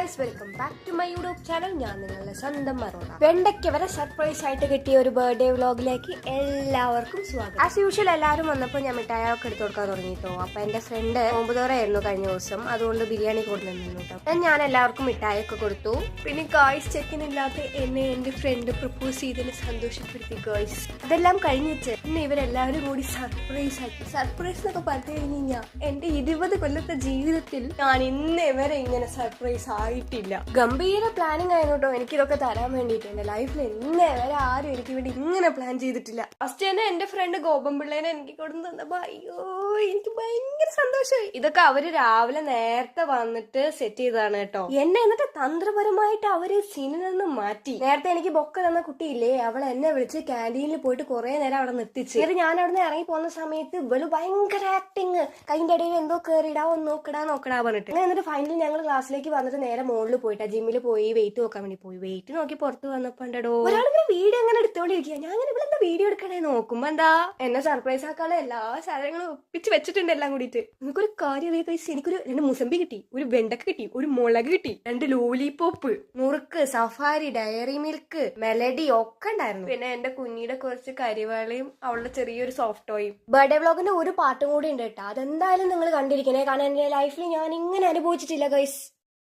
Guys, welcome back to my YouTube channel. ഞാൻ നിങ്ങളുടെ സ്വന്തം മറോണ. വെണ്ടയ്ക്ക് വരെ സർപ്രൈസ് ആയിട്ട് കിട്ടിയ ഒരു ബർത്ത്ഡേ വ്ലോഗിലേക്ക് എല്ലാവർക്കും സ്വാഗതം. ആസ് യൂഷ്വൽ എല്ലാവരും വന്നപ്പോൾ ഞാൻ മിഠായൊക്കെ എടുത്തു കൊടുക്കാൻ തുടങ്ങിട്ടോ. അപ്പൊ എന്റെ ഫ്രണ്ട് നോമ്പുതോറായിരുന്നു കഴിഞ്ഞ ദിവസം, അതുകൊണ്ട് ബിരിയാണി കൊടുത്തിരുന്നു കേട്ടോ. ഞാൻ എല്ലാവർക്കും മിഠായൊക്കെ കൊടുത്തു. പിന്നെ ഗൈസ്, ചെക്കിനില്ലാത്ത എന്നെ എന്റെ ഫ്രണ്ട് പ്രപ്പോസ് ചെയ്തതിന് സന്തോഷപ്പെടുത്തി ഗൈസ്. അതെല്ലാം കഴിഞ്ഞിട്ട് ഇന്ന് ഇവരെല്ലാവരും കൂടി സർപ്രൈസ് ആക്കി. സർപ്രൈസ് എന്നൊക്കെ പറഞ്ഞു കഴിഞ്ഞാൽ എന്റെ 20 കൊല്ലത്തെ ജീവിതത്തിൽ ഞാൻ ഇന്നേ വരെ ഇങ്ങനെ സർപ്രൈസ് ആയിട്ടില്ല. ഗംഭീര പ്ലാനിങ് ആയിരുന്നു. എനിക്കിതൊക്കെ തരാൻ വേണ്ടിയിട്ട് എന്റെ ലൈഫിൽ ഇന്നേ വരെ ആരും എനിക്ക് വേണ്ടി ഇങ്ങനെ പ്ലാൻ ചെയ്തിട്ടില്ല. ഫസ്റ്റ് തന്നെ എന്റെ ഫ്രണ്ട് ഗോപം പിള്ളേനെ എനിക്ക് കൊടുന്ന് തന്നപ്പോ അയ്യോ എനിക്ക് ഭയങ്കര സന്തോഷമായി. ഇതൊക്കെ അവര് രാവിലെ നേരത്തെ വന്നിട്ട് സെറ്റ് ചെയ്തതാണ് കേട്ടോ. എന്നെ എന്നിട്ട് തന്ത്രപരമായിട്ട് അവര് സീനിൽ നിന്ന് മാറ്റി. നേരത്തെ എനിക്ക് ബൊക്ക തന്ന കുട്ടിയില്ലേ, അവൾ എന്നെ വിളിച്ച് ക്യാൻറ്റീനിൽ പോയിട്ട് കുറെ നേരം അവിടെ നിർത്തിച്ച്. ഞാൻ അവിടെ നിന്ന് ഇറങ്ങി പോകുന്ന സമയത്ത് ഇവള് ഭയങ്കര ആക്ടിങ്, കൈന്റെ ഇടയിൽ എന്തോ കേറിയിടാ നോക്കടാ പറഞ്ഞിട്ട്. എന്നിട്ട് ഫൈനലി ഞങ്ങൾ ക്ലാസ്സിലേക്ക് വന്നിട്ട് നേരെ മുകളിൽ പോയിട്ടാ ജിമ്മിൽ പോയി വെയിറ്റ് നോക്കാൻ വേണ്ടി പോയി. വെയിറ്റ് നോക്കി പുറത്ത് വന്നപ്പോ ഉണ്ടോ ഒരാളിങ്ങനെ വീഡിയോ അങ്ങനെ എടുത്തോണ്ടിരിക്കുക. ഞാൻ അങ്ങനെ ഇവിടെ എന്താ വീഡിയോ എടുക്കണേ നോക്കുമ്പോ എന്താ എന്നെ സർപ്രൈസ് ആക്കാനുള്ള എല്ലാ സാധനങ്ങളും ഒപ്പിച്ച് വെച്ചിട്ടുണ്ട് എല്ലാം കൂടിയിട്ട്. നമുക്കൊരു കാര്യം എനിക്കൊരു 2 മുസമ്പി കിട്ടി, ഒരു വെണ്ടക്ക കിട്ടി, ഒരു മുളക് കിട്ടി, 2 ലോലിപോപ്പ്, മുറുക്ക്, സഫാരി, ഡയറി മിൽക്ക്, മെലഡി ഒക്കെ ഉണ്ടായിരുന്നു. പിന്നെ എന്റെ കുഞ്ഞിയുടെ കുറച്ച് കരിവാളയും അവളുടെ ചെറിയൊരു സോഫ്റ്റ് ടോയും. ബർത്ത്ഡേ വ്ലോഗിന്റെ ഒരു പാട്ടും കൂടി ഉണ്ട് കേട്ടോ. അതെന്തായാലും നിങ്ങൾ കണ്ടിരിക്കണേ, കാരണം എന്റെ ലൈഫിൽ ഞാൻ ഇങ്ങനെ അനുഭവിച്ചിട്ടില്ല ഗൈസ്.